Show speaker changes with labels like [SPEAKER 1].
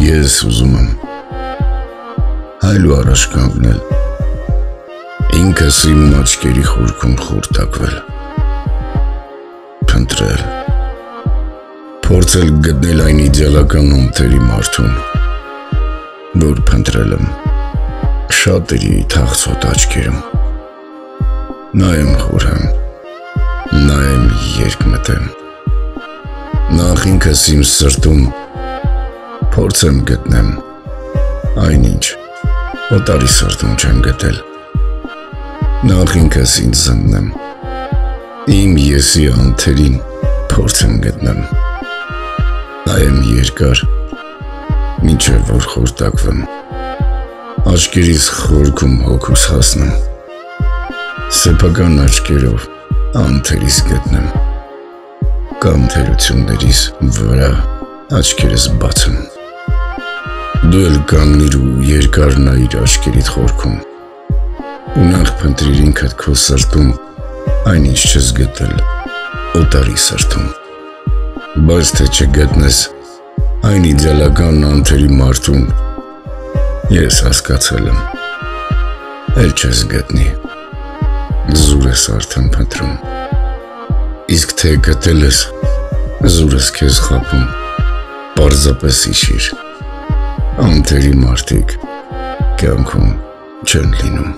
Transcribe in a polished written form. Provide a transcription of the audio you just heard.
[SPEAKER 1] Ես ուզում եմ հայլու առաջ կանգնել, ինքս իմ աչքերի խորքում խորտակվել, փնտրել, փորձել գտնել այն իդեալական ունթերի մարդուն, որ փնտրել եմ շատերի թախծոտ աչքերում, նայեմ խորհեմ, նայեմ երկ մտեմ, նախ ինքս իմ սրտում փորձեմ գտնեմ այնինչ օտարի սրտում չեմ գտել, նախ ինքս ինձ զննեմ, իմ եսի անթերին փորձեմ գտնեմ, նայեմ երկար, մինչև որ խորտակվեմ, աչքերիս խորքում հոգուս հասնեմ, սեփական աչքերով անթերիս գտնեմ, կամ թերություններիս վրա աչքերս բացեմ, դու էլ կանգնիր ու երկար նայիր աչքերիդ խորքում, ու նախ փնտրիր ինքդ քո սրտում այնինչ չես գտել օտարի սրտում, բայց թե չգտնես այն իդեալական անթերի մարդուն, ես հասկացել եմ, էլ չես գտնի, զուր ես արդեն փնտրում, իսկ թե գտել ես, զուր ես քեզ խաբում, պարզապես հիշիր, անթերի մարդիկ կյանքում չեն լինում։